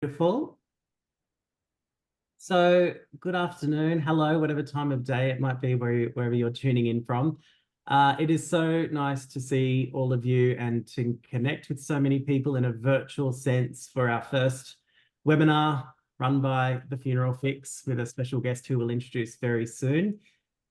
Beautiful. So, good afternoon, hello, whatever time of day it might be, wherever you're tuning in from. It is so nice to see all of you and to connect with so many people in a virtual sense for our first webinar run by the Funeral Fix with a special guest who we'll introduce very soon.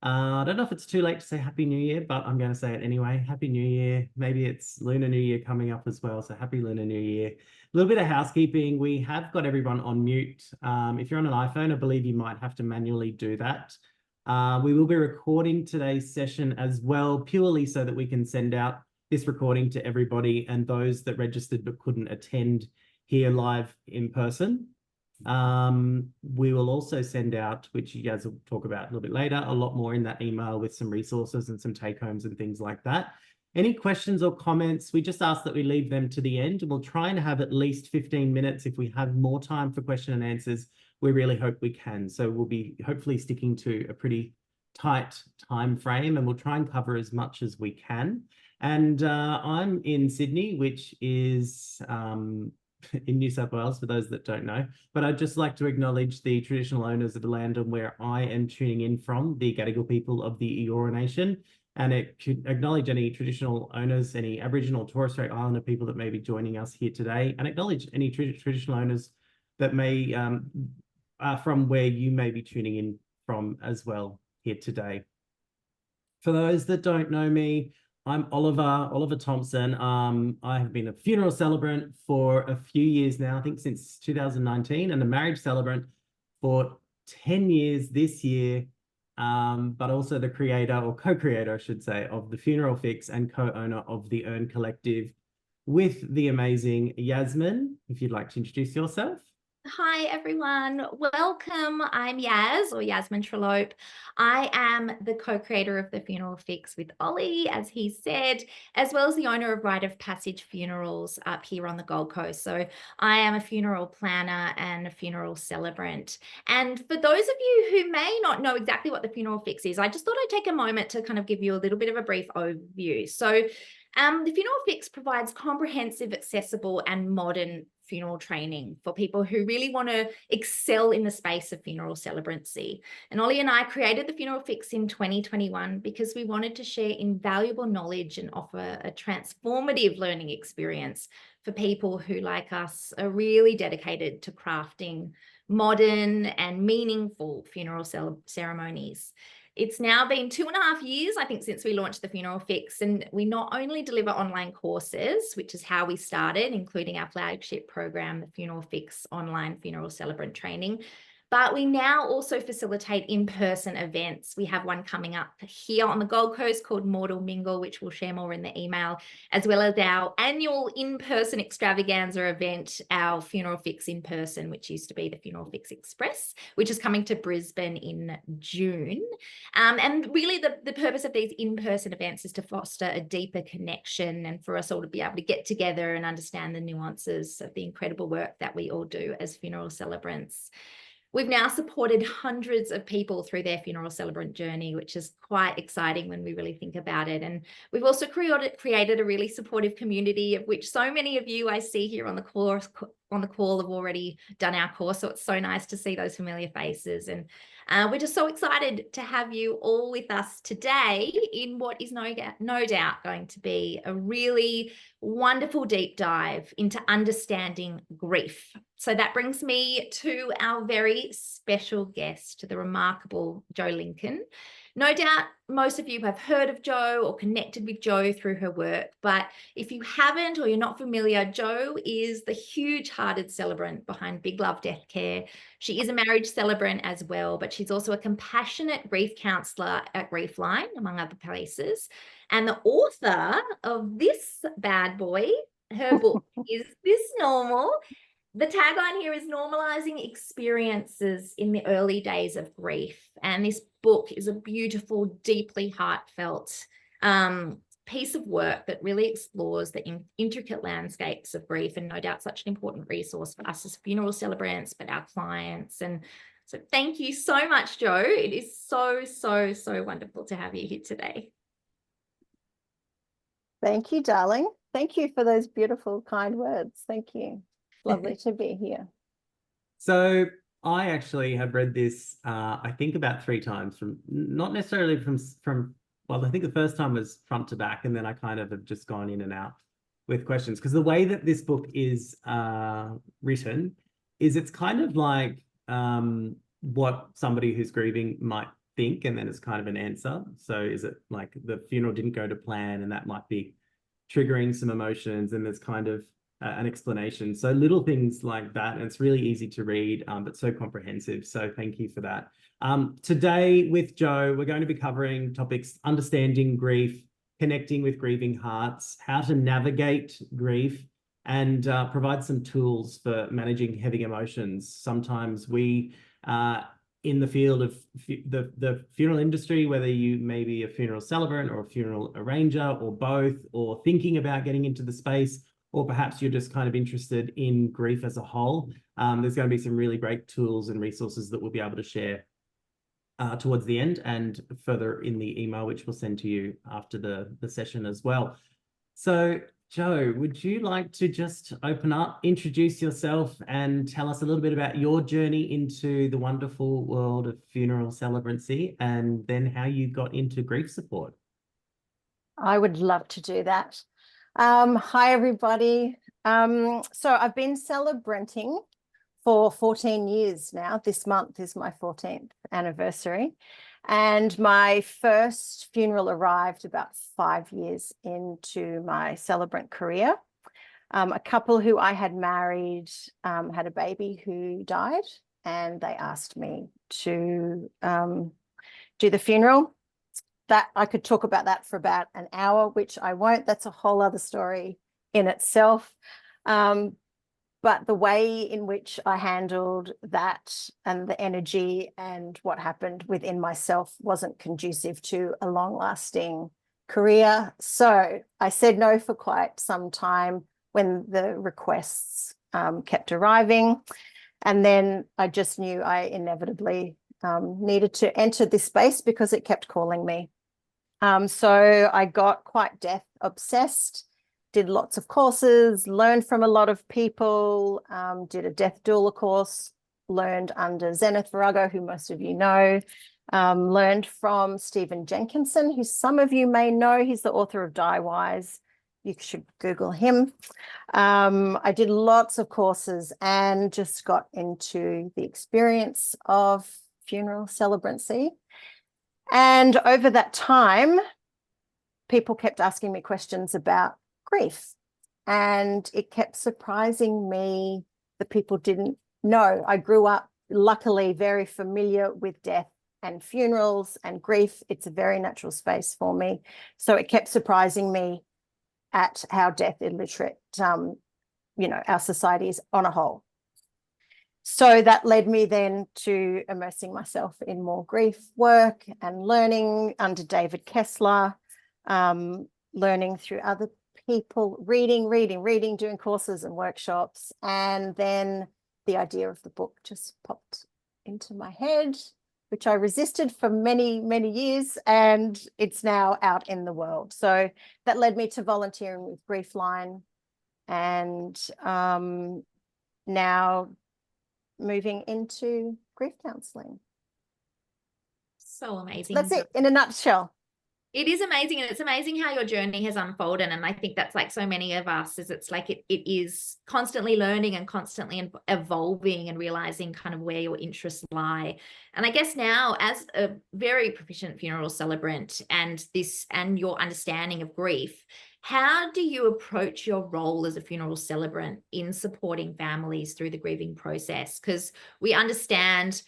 I don't know if it's too late to say Happy New Year, but I'm going to say it anyway. Happy New Year. Maybe it's Lunar New Year coming up as well. So happy Lunar New Year. A little bit of housekeeping. We have got everyone on mute. If you're on an iPhone, I believe you might have to manually do that. We will be recording today's session as well, purely so that we can send out this recording to everybody and those that registered but couldn't attend here live in person. We will also send out, which you guys will talk about a little bit later, a lot more in that email with some resources and some take-homes and things like that. Any questions or comments, we just ask that we leave them to the end, and we'll try and have at least 15 minutes. If we have more time for question and answers, we really hope we can. So we'll be hopefully sticking to a pretty tight time frame, and we'll try and cover as much as we can. And I'm in Sydney, which is in New South Wales, for those that don't know. But I'd just like to acknowledge the traditional owners of the land and where I am tuning in from, the Gadigal people of the Eora Nation. And it could acknowledge any traditional owners, any Aboriginal Torres Strait Islander people that may be joining us here today, and acknowledge any traditional owners that may, from where you may be tuning in from as well here today. For those that don't know me, I'm Oliver Thompson. I have been a funeral celebrant for a few years now, I think since 2019, and a marriage celebrant for 10 years this year, but also the creator or co-creator, I should say, of the Funeral Fix and co-owner of the Earn Collective with the amazing Yasmin. If you'd like to introduce yourself. Hi, everyone. Welcome. I'm Yaz, or Yasmin Trellope. I am the co-creator of the Funeral Fix with Ollie, as he said, as well as the owner of Rite of Passage Funerals up here on the Gold Coast. So I am a funeral planner and a funeral celebrant. And for those of you who may not know exactly what the Funeral Fix is, I just thought I'd take a moment to kind of give you a little bit of a brief overview. So the Funeral Fix provides comprehensive, accessible, and modern funeral training for people who really want to excel in the space of funeral celebrancy. And Ollie and I created the Funeral Fix in 2021 because we wanted to share invaluable knowledge and offer a transformative learning experience for people who, like us, are really dedicated to crafting modern and meaningful funeral ceremonies. It's now been 2.5 years, I think, since we launched the Funeral Fix, and we not only deliver online courses, which is how we started, including our flagship program, the Funeral Fix Online Funeral Celebrant Training, but we now also facilitate in-person events. We have one coming up here on the Gold Coast called Mortal Mingle, which we'll share more in the email, as well as our annual in-person extravaganza event, our Funeral Fix in person, which used to be the Funeral Fix Express, which is coming to Brisbane in June. And really the purpose of these in-person events is to foster a deeper connection and for us all to be able to get together and understand the nuances of the incredible work that we all do as funeral celebrants. We've now supported hundreds of people through their funeral celebrant journey, which is quite exciting when we really think about it. And we've also created a really supportive community, of which so many of you I see here on the call have already done our course. So it's so nice to see those familiar faces. And we're just so excited to have you all with us today in what is no doubt going to be a really wonderful deep dive into understanding grief. So that brings me to our very special guest, the remarkable Jo Lincoln. No doubt most of you have heard of Jo or connected with Jo through her work, but if you haven't or you're not familiar, Jo is the huge-hearted celebrant behind Big Love Death Care. She is a marriage celebrant as well, but she's also a compassionate grief counsellor at Griefline, among other places, and the author of this bad boy. Her book is This Normal? The tagline here is normalizing experiences in the early days of grief. And this book is a beautiful, deeply heartfelt piece of work that really explores the intricate landscapes of grief, and no doubt such an important resource for us as funeral celebrants, but our clients. And so thank you so much, Jo. It is so, so, so wonderful to have you here today. Thank you, darling. Thank you for those beautiful, kind words. Thank you. Lovely to be here. So I actually have read this, I think about 3 times from not necessarily from well, I think the first time was front to back, and then I kind of have just gone in and out with questions because the way that this book is written is it's kind of like what somebody who's grieving might think, and then it's kind of an answer. So is it like the funeral didn't go to plan, and that might be triggering some emotions, and there's kind of an explanation. So little things like that, and it's really easy to read, but so comprehensive. So thank you for that. Today with Joe, we're going to be covering topics: understanding grief, connecting with grieving hearts, how to navigate grief, and provide some tools for managing heavy emotions. Sometimes we, in the field of the funeral industry, whether you may be a funeral celebrant or a funeral arranger or both, or thinking about getting into the space, or perhaps you're just kind of interested in grief as a whole, there's going to be some really great tools and resources that we'll be able to share towards the end and further in the email, which we'll send to you after the session as well. So, Joe, would you like to just open up, introduce yourself, and tell us a little bit about your journey into the wonderful world of funeral celebrancy, and then how you got into grief support? I would love to do that. Hi, everybody. So I've been celebrating for 14 years now. This month is my 14th anniversary. And my first funeral arrived about 5 years into my celebrant career. A couple who I had married had a baby who died, and they asked me to do the funeral. That I could talk about that for about an hour, which I won't. That's a whole other story in itself. But the way in which I handled that and the energy and what happened within myself wasn't conducive to a long-lasting career. So I said no for quite some time when the requests kept arriving. And then I just knew I inevitably needed to enter this space because it kept calling me. So I got quite death obsessed, did lots of courses, learned from a lot of people, did a death doula course, learned under Zenith Virago, who most of you know, learned from Stephen Jenkinson, who some of you may know. He's the author of Die Wise. You should Google him. I did lots of courses and just got into the experience of funeral celebrancy. And over that time, people kept asking me questions about grief. And it kept surprising me that people didn't know. I grew up, luckily, very familiar with death and funerals and grief. It's a very natural space for me. So it kept surprising me at how death illiterate, our society is on a whole. So that led me then to immersing myself in more grief work and learning under David Kessler, learning through other people, reading, doing courses and workshops. And then the idea of the book just popped into my head, which I resisted for many, many years, and it's now out in the world. So that led me to volunteering with Griefline, and now moving into grief counselling. So amazing. That's it in a nutshell. It is amazing, and it's amazing how your journey has unfolded. And I think that's like so many of us, is it's like it is constantly learning and constantly evolving and realizing kind of where your interests lie. And I guess now, as a very proficient funeral celebrant and your understanding of grief, how do you approach your role as a funeral celebrant in supporting families through the grieving process? Because we understand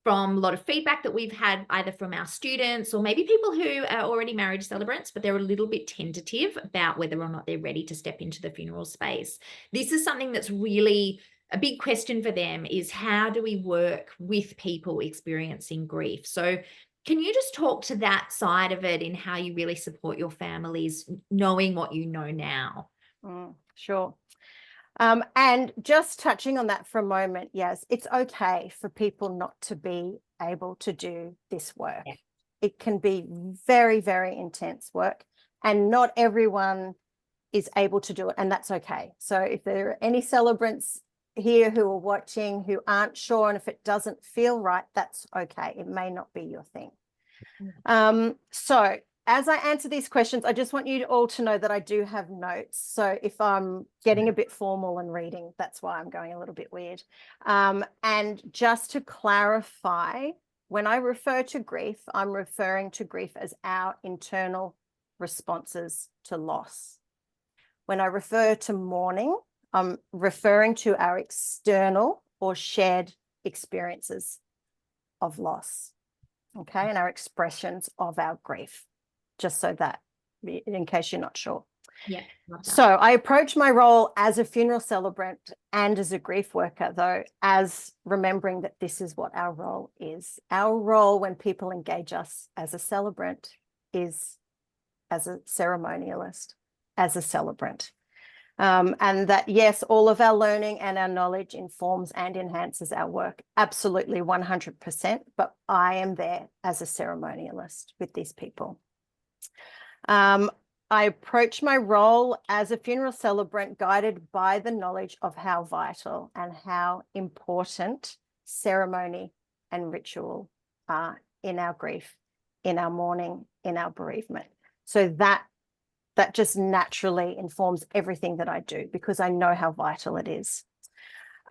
from a lot of feedback that we've had either from our students or maybe people who are already married celebrants, but they're a little bit tentative about whether or not they're ready to step into the funeral space. This is something that's really a big question for them, is how do we work with people experiencing grief? So can you just talk to that side of it in how you really support your families, knowing what you know now? Sure. And just touching on that for a moment, yes, it's okay for people not to be able to do this work. Yeah. It can be very, very intense work, and not everyone is able to do it, and that's okay. So if there are any celebrants here who are watching who aren't sure, and if it doesn't feel right, that's okay. It may not be your thing. So as I answer these questions, I just want you all to know that I do have notes. So if I'm getting a bit formal and reading, that's why I'm going a little bit weird. And just to clarify, when I refer to grief, I'm referring to grief as our internal responses to loss. When I refer to mourning, I'm referring to our external or shared experiences of loss, okay, and our expressions of our grief, just so that, in case you're not sure. Yeah, love that. So I approach my role as a funeral celebrant and as a grief worker, though, as remembering that this is what our role is. Our role when people engage us as a celebrant is as a ceremonialist, as a celebrant. And that, yes, all of our learning and our knowledge informs and enhances our work, absolutely 100%, but I am there as a ceremonialist with these people. I approach my role as a funeral celebrant guided by the knowledge of how vital and how important ceremony and ritual are in our grief, in our mourning, in our bereavement. So that just naturally informs everything that I do, because I know how vital it is.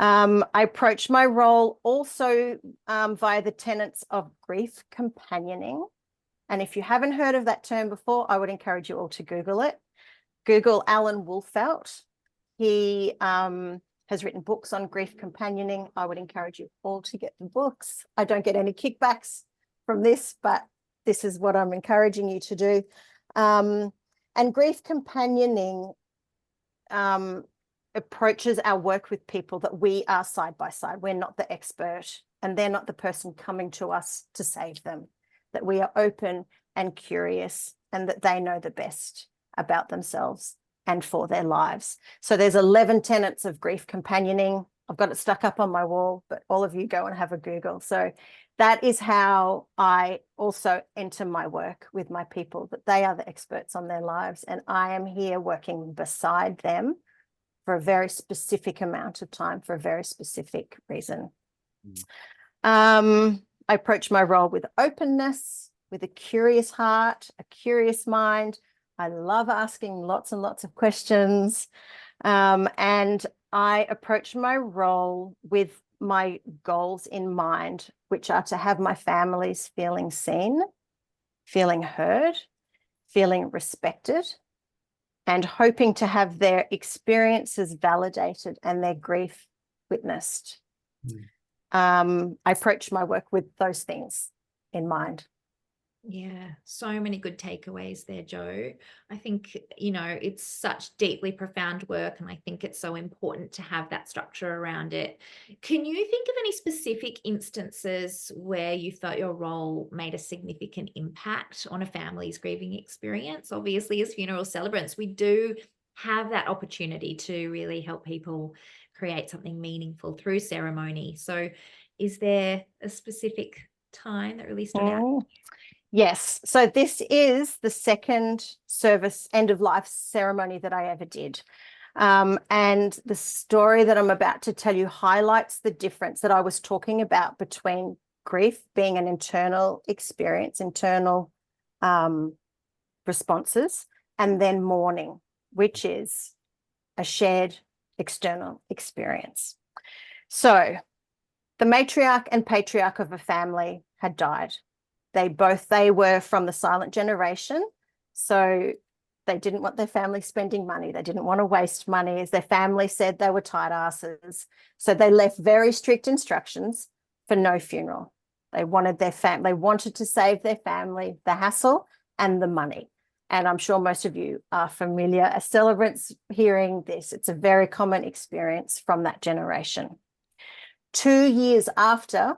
I approach my role also via the tenets of grief companioning. And if you haven't heard of that term before, I would encourage you all to Google it. Google Alan Wolfelt. He has written books on grief companioning. I would encourage you all to get the books. I don't get any kickbacks from this, but this is what I'm encouraging you to do. And grief companioning approaches our work with people that we are side by side. We're not the expert and they're not the person coming to us to save them, that we are open and curious and that they know the best about themselves and for their lives. So there's 11 tenets of grief companioning. I've got it stuck up on my wall, but all of you go and have a Google. So that is how I also enter my work with my people, that they are the experts on their lives and I am here working beside them for a very specific amount of time for a very specific reason. I approach my role with openness, with a curious heart, a curious mind. I love asking lots and lots of questions. And I approach my role with my goals in mind, which are to have my families feeling seen, feeling heard, feeling respected, and hoping to have their experiences validated and their grief witnessed. I approach my work with those things in mind. Yeah, so many good takeaways there, Jo. I think, it's such deeply profound work, and I think it's so important to have that structure around it. Can you think of any specific instances where you felt your role made a significant impact on a family's grieving experience? Obviously, as funeral celebrants, we do have that opportunity to really help people create something meaningful through ceremony. So is there a specific time that really stood out? Yes. So this is the second service end of life ceremony that I ever did. And the story that I'm about to tell you highlights the difference that I was talking about between grief being an internal experience, internal responses, and then mourning, which is a shared external experience. So the matriarch and patriarch of a family had died. They were from the silent generation, so they didn't want their family spending money. They didn't want to waste money. As their family said, they were tight asses. So they left very strict instructions for no funeral. They wanted they wanted to save their family the hassle and the money. And I'm sure most of you are familiar as celebrants hearing this. It's a very common experience from that generation. 2 years after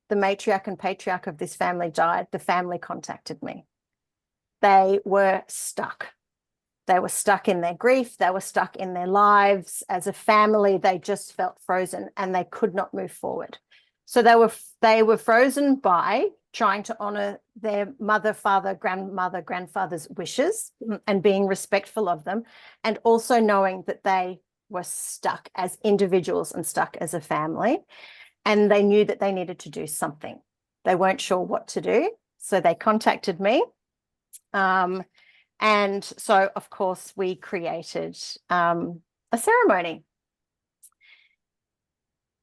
the matriarch and patriarch of this family died, the family contacted me. They were stuck. They were stuck in their grief. They were stuck in their lives. As a family, they just felt frozen and they could not move forward. So they were frozen by trying to honor their mother, father, grandmother, grandfather's wishes and being respectful of them, and also knowing that they were stuck as individuals and stuck as a family, and they knew that they needed to do something. They weren't sure what to do, so they contacted me. And so, of course, we created a ceremony.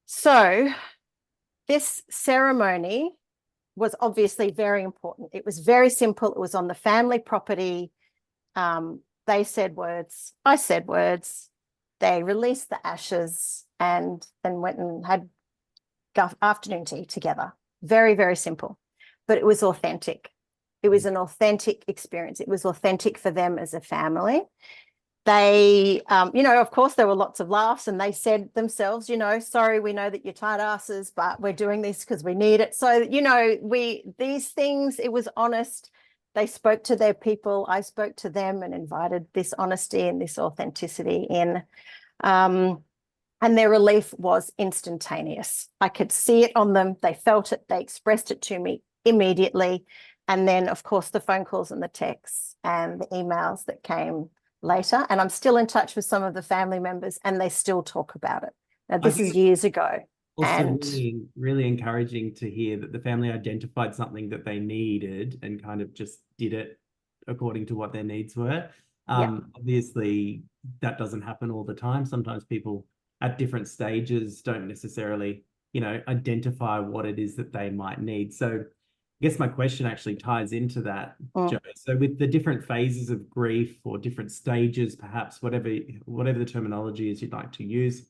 So this ceremony was obviously very important. It was very simple. It was on the family property. They said words, I said words. They released the ashes and then went and had afternoon tea together. Very, very simple, but it was authentic. It was an authentic experience. It was authentic for them as a family. They, of course, there were lots of laughs, and they said themselves, sorry, we know that you're tight asses, but we're doing this because we need it. So, these things, it was honest. They spoke to their people. I spoke to them and invited this honesty and this authenticity in. And their relief was instantaneous. I could see it on them. They felt it. They expressed it to me immediately. And then, of course, the phone calls and the texts and the emails that came later. And I'm still in touch with some of the family members, and they still talk about it. Now, this is years ago. Also, and really, really encouraging to hear that the family identified something that they needed and kind of just did it according to what their needs were. Obviously, that doesn't happen all the time. Sometimes people at different stages don't necessarily, identify what it is that they might need. So I guess my question actually ties into that, Jo. So with the different phases of grief or different stages, perhaps whatever the terminology is you'd like to use,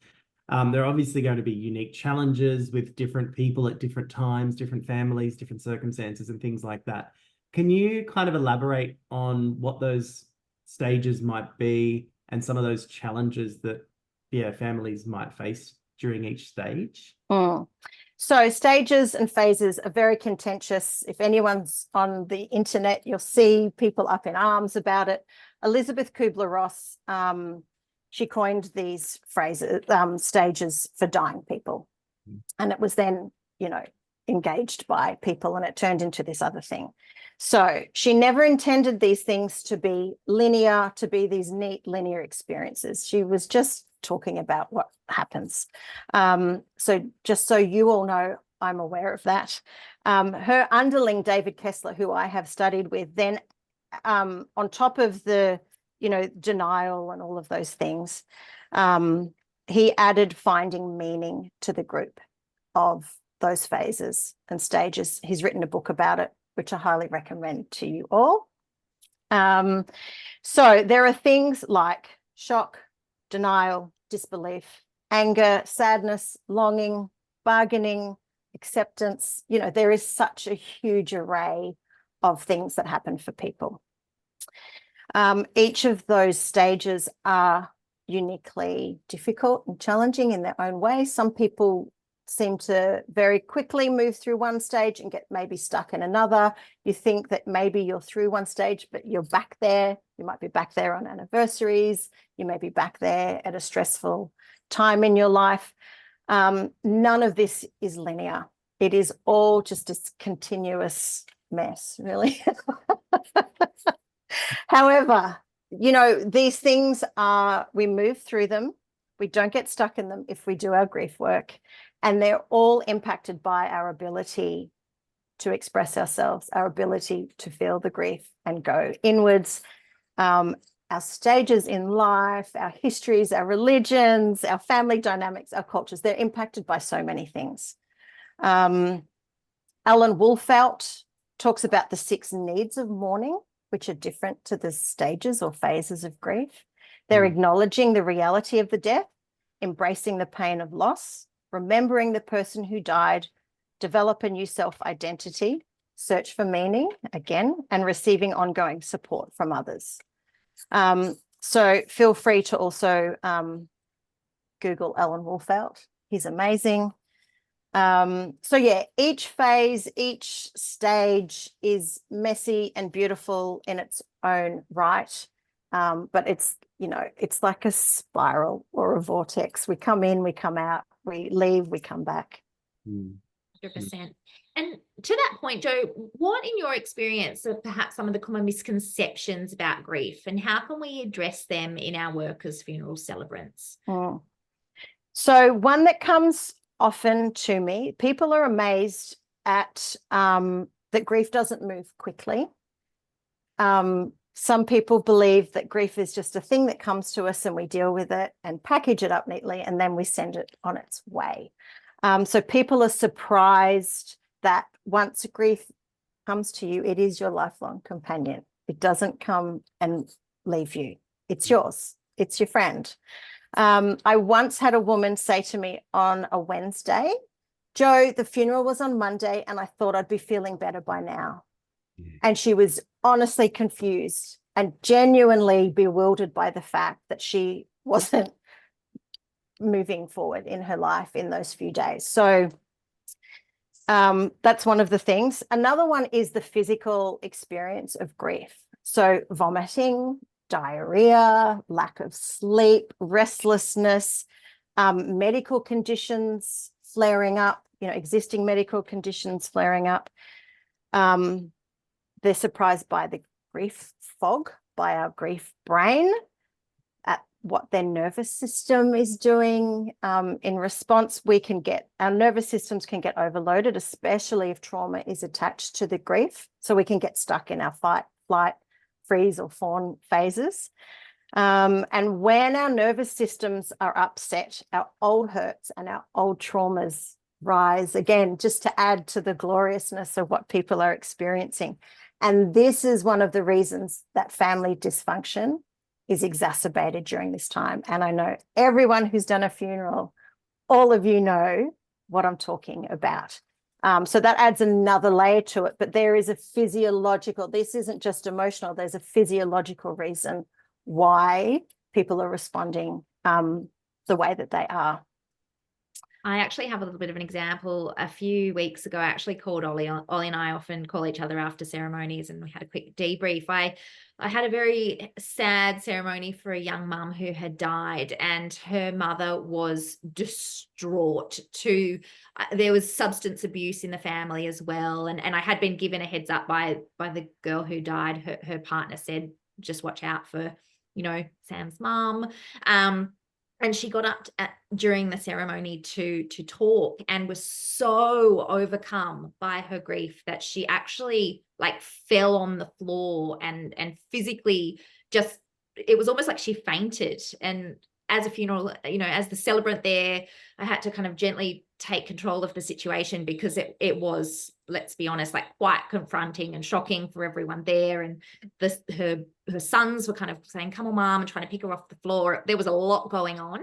there are obviously going to be unique challenges with different people at different times, different families, different circumstances and things like that. Can you kind of elaborate on what those stages might be and some of those challenges that families might face during each stage? So stages and phases are very contentious. If anyone's on the internet, you'll see people up in arms about it. Elizabeth Kubler-Ross, she coined these phrases, stages for dying people. And it was then, engaged by people, and it turned into this other thing. So she never intended these things to be linear, to be these neat linear experiences. She was just talking about what happens. So just so you all know, I'm aware of that. Her underling, David Kessler, who I have studied with, then on top of the, denial and all of those things, he added finding meaning to the group of those phases and stages. He's written a book about it, which I highly recommend to you all. So there are things like shock, denial, disbelief, anger, sadness, longing, bargaining, acceptance. There is such a huge array of things that happen for people. Each of those stages are uniquely difficult and challenging in their own way. Some people seem to very quickly move through one stage and get maybe stuck in another. You think that maybe you're through one stage, but you're back there. You might be back there on anniversaries. You may be back there at a stressful time in your life. None of this is linear. It is all just a continuous mess, really. However, these things we move through them. We don't get stuck in them if we do our grief work. And they're all impacted by our ability to express ourselves, our ability to feel the grief and go inwards. Our stages in life, our histories, our religions, our family dynamics, our cultures, they're impacted by so many things. Alan Wolfelt talks about the 6 needs of mourning, which are different to the stages or phases of grief. They're acknowledging the reality of the death, embracing the pain of loss, remembering the person who died, develop a new self-identity, search for meaning, again, and receiving ongoing support from others. So feel free to also Google Alan Wolfelt. He's amazing. So yeah, each phase, each stage is messy and beautiful in its own right. But it's, it's like a spiral or a vortex. We come in, we come out, we leave, we come back. 100%. And to that point, Joe, what in your experience are perhaps some of the common misconceptions about grief, and how can we address them in our work as funeral celebrants? So one that comes often to me, people are amazed at that grief doesn't move quickly. Some people believe that grief is just a thing that comes to us and we deal with it and package it up neatly and then we send it on its way. So people are surprised that once grief comes to you, it is your lifelong companion. It doesn't come and leave you. It's yours. It's your friend. I once had a woman say to me on a Wednesday, Joe, the funeral was on Monday and I thought I'd be feeling better by now. And she was honestly confused and genuinely bewildered by the fact that she wasn't moving forward in her life in those few days. So that's one of the things. Another one is the physical experience of grief. So vomiting, diarrhea, lack of sleep, restlessness, medical conditions flaring up, existing medical conditions flaring up. They're surprised by the grief fog, by our grief brain, at what their nervous system is doing. In response, our nervous systems can get overloaded, especially if trauma is attached to the grief. So we can get stuck in our fight, flight, freeze or fawn phases. And when our nervous systems are upset, our old hurts and our old traumas rise again, just to add to the gloriousness of what people are experiencing. And this is one of the reasons that family dysfunction is exacerbated during this time. And I know everyone who's done a funeral, all of you know what I'm talking about. So that adds another layer to it, but there is a physiological, this isn't just emotional, there's a physiological reason why people are responding the way that they are. I actually have a little bit of an example. A few weeks ago, I actually called Ollie. Ollie and I often call each other after ceremonies, and we had a quick debrief. I had a very sad ceremony for a young mum who had died, and her mother was distraught. There was substance abuse in the family as well, and I had been given a heads up by the girl who died. Her partner said, just watch out for, Sam's mum. And she got up during the ceremony to talk, and was so overcome by her grief that she actually fell on the floor and physically just, it was almost like she fainted. And as a funeral, as the celebrant there, I had to kind of gently take control of the situation, because it was, let's be honest, quite confronting and shocking for everyone there. And her sons were kind of saying, come on, mom, and trying to pick her off the floor. There was a lot going on.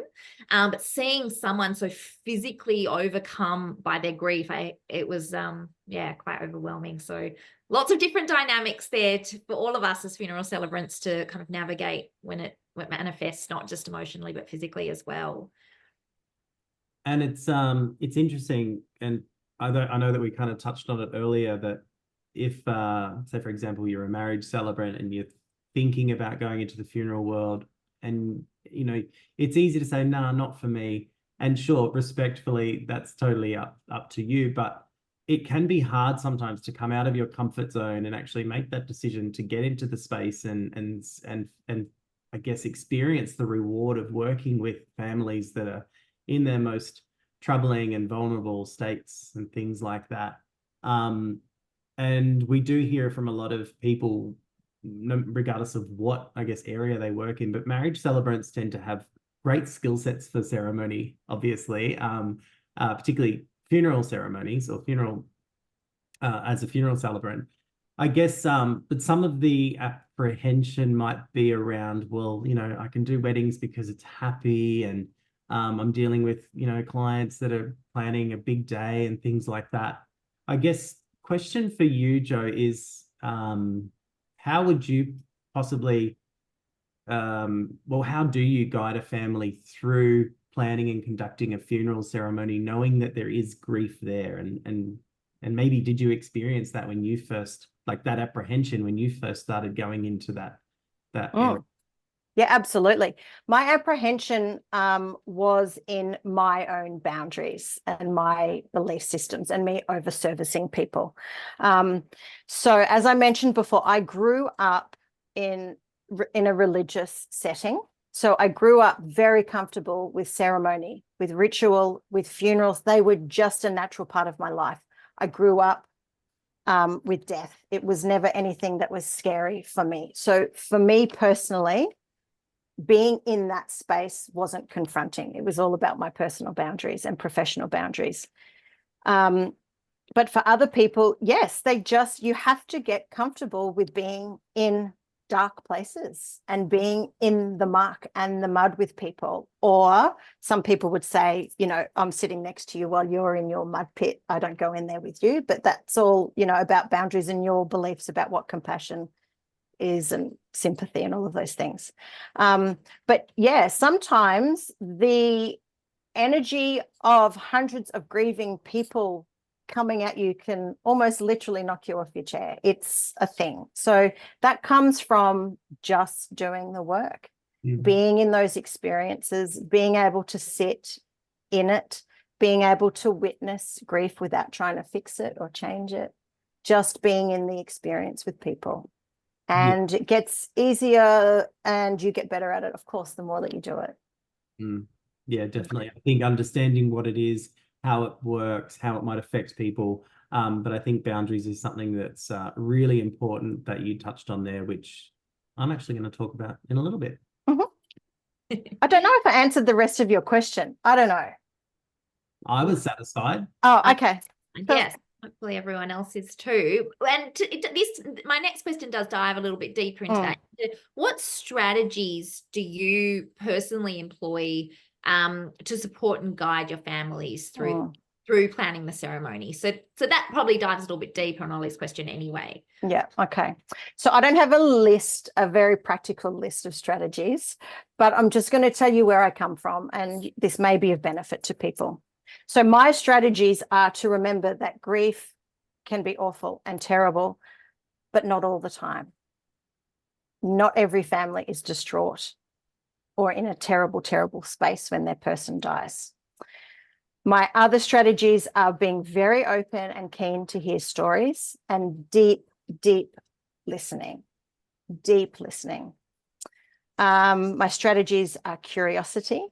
But seeing someone so physically overcome by their grief, it was quite overwhelming. So lots of different dynamics there for all of us as funeral celebrants to kind of navigate when it manifests, not just emotionally, but physically as well. And it's interesting, and I know that we kind of touched on it earlier, that if say for example you're a marriage celebrant and you're thinking about going into the funeral world, and it's easy to say, nah, not for me. And sure, respectfully, that's totally up to you, but it can be hard sometimes to come out of your comfort zone and actually make that decision to get into the space and I guess experience the reward of working with families that are in their most troubling and vulnerable states and things like that. And we do hear from a lot of people, regardless of what, I guess, area they work in, but marriage celebrants tend to have great skill sets for ceremony, obviously, particularly funeral ceremonies or funeral as a funeral celebrant. I guess, but some of the apprehension might be around, well, I can do weddings because it's happy, and I'm dealing with, clients that are planning a big day and things like that. I guess question for you, Joe, is how would you possibly, how do you guide a family through planning and conducting a funeral ceremony, knowing that there is grief there? And maybe did you experience that when you first, that apprehension when you first started going into that area? Yeah, absolutely. My apprehension was in my own boundaries and my belief systems and me over servicing people. So as I mentioned before, I grew up in a religious setting. So I grew up very comfortable with ceremony, with ritual, with funerals. They were just a natural part of my life. I grew up with death. It was never anything that was scary for me. So for me personally, being in that space wasn't confronting. It was all about my personal boundaries and professional boundaries. But for other people, yes, you have to get comfortable with being in dark places and being in the muck and the mud with people. Or some people would say, I'm sitting next to you while you're in your mud pit. I don't go in there with you. But that's all, about boundaries and your beliefs about what compassion is and sympathy and all of those things. But yeah, sometimes the energy of hundreds of grieving people coming at you can almost literally knock you off your chair. It's a thing. So that comes from just doing the work, being in those experiences, being able to sit in it, being able to witness grief without trying to fix it or change it, just being in the experience with people. And it gets easier and you get better at it, of course, the more that you do it. Yeah, definitely. I think understanding what it is, how it works, how it might affect people. But I think boundaries is something that's really important that you touched on there, which I'm actually going to talk about in a little bit. I don't know if I answered the rest of your question. I don't know. I was satisfied. Oh, okay. Yes. Hopefully everyone else is too. And my next question does dive a little bit deeper into that. What strategies do you personally employ to support and guide your families through planning the ceremony? So that probably dives a little bit deeper on Ollie's question anyway. Yeah, okay. So I don't have a very practical list of strategies, but I'm just going to tell you where I come from, and this may be of benefit to people. So my strategies are to remember that grief can be awful and terrible, but not all the time. Not every family is distraught or in a terrible, terrible space when their person dies. My other strategies are being very open and keen to hear stories and deep listening. Deep listening. My strategies are curiosity.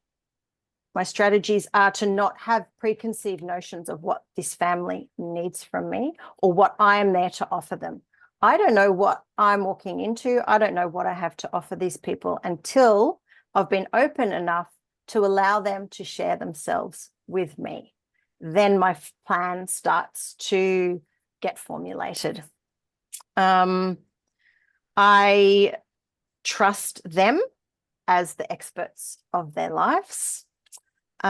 My strategies are to not have preconceived notions of what this family needs from me or what I am there to offer them. I don't know what I'm walking into. I don't know what I have to offer these people until I've been open enough to allow them to share themselves with me. Then my plan starts to get formulated. I trust them as the experts of their lives. What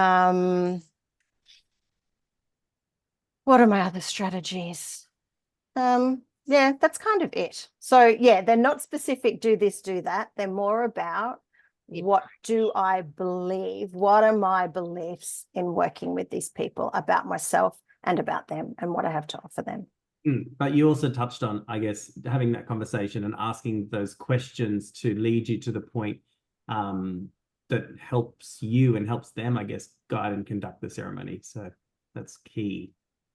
are my other strategies? Yeah, that's kind of it. So yeah, they're not specific, do this, do that. They're more about what do I believe? What are my beliefs in working with these people about myself and about them and what I have to offer them? But you also touched on, I guess, having that conversation and asking those questions to lead you to the point that helps you and helps them, I guess, guide and conduct the ceremony. So that's key.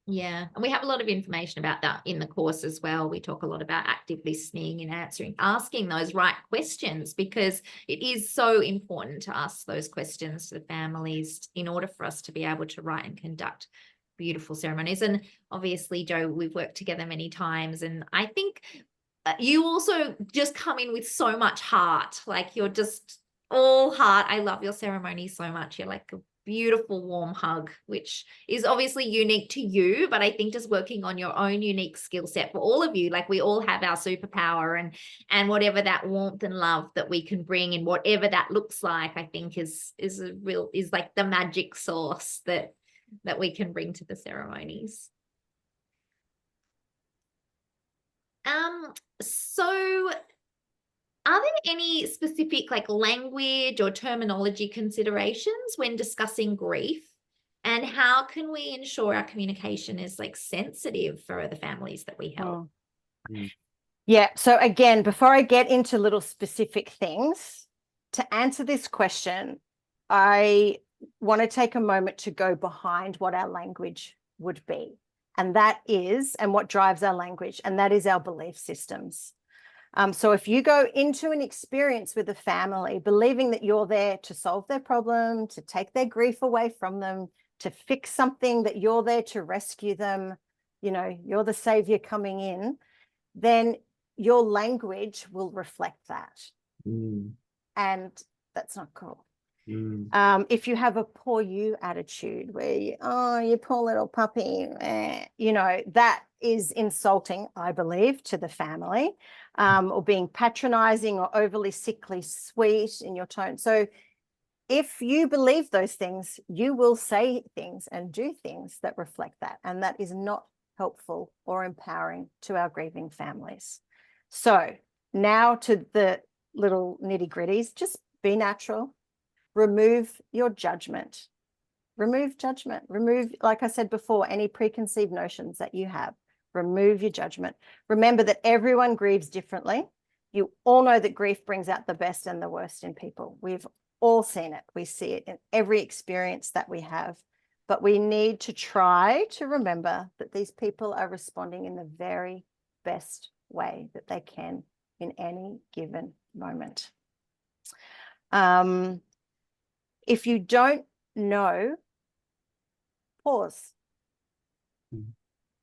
Yeah, and we have a lot of information about that in the course as well. We talk a lot about active listening and asking those right questions, because it is so important to ask those questions to the families in order for us to be able to write and conduct beautiful ceremonies. And obviously, Jo, we've worked together many times, and I think you also just come in with so much heart. Like, you're just all heart. I love your ceremony so much. You're like a beautiful warm hug, which is obviously unique to you, but I think just working on your own unique skill set for all of you, like we all have our superpower, and whatever that warmth and love that we can bring, and whatever that looks like, I think is like the magic sauce that we can bring to the ceremonies. So are there any specific like language or terminology considerations when discussing grief? And how can we ensure our communication is like sensitive for the families that we help? Yeah. So again, before I get into little specific things, to answer this question, I want to take a moment to go behind what our language would be. And what drives our language, and that is our belief systems. So if you go into an experience with a family believing that you're there to solve their problem, to take their grief away from them, to fix something, that you're there to rescue them, you're the savior coming in, then your language will reflect that. And that's not cool. If you have a poor you attitude where you poor little puppy, that is insulting, I believe, to the family, or being patronizing or overly sickly sweet in your tone. So if you believe those things, you will say things and do things that reflect that. And that is not helpful or empowering to our grieving families. So now to the little nitty gritties, just be natural. Remove your judgment. Remove judgment. Remove, like I said before, any preconceived notions that you have. Remove your judgment. Remember that everyone grieves differently. You all know that grief brings out the best and the worst in people. We've all seen it. We see it in every experience that we have. But we need to try to remember that these people are responding in the very best way that they can in any given moment. If you don't know, pause.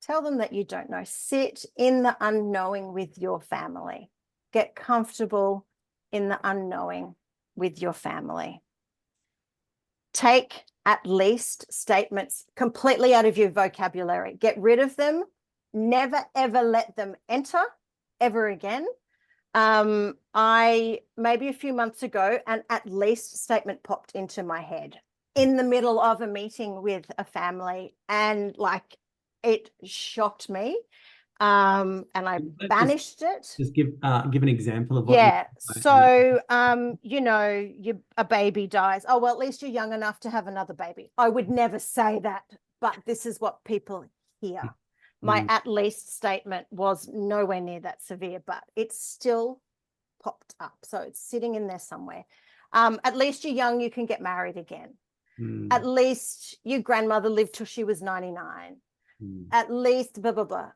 Tell them that you don't know. Sit in the unknowing with your family. Get comfortable in the unknowing with your family. Take at least statements completely out of your vocabulary. Get rid of them. Never, ever let them enter ever again. Maybe a few months ago, an at least statement popped into my head in the middle of a meeting with a family, and it shocked me. And I banished it. Just give an example of what. Yeah. So, a baby dies. Oh, well, at least you're young enough to have another baby. I would never say that, but this is what people hear. My at least statement was nowhere near that severe, but it's still popped up. So it's sitting in there somewhere. At least you're young, you can get married again. At least your grandmother lived till she was 99. At least blah, blah, blah.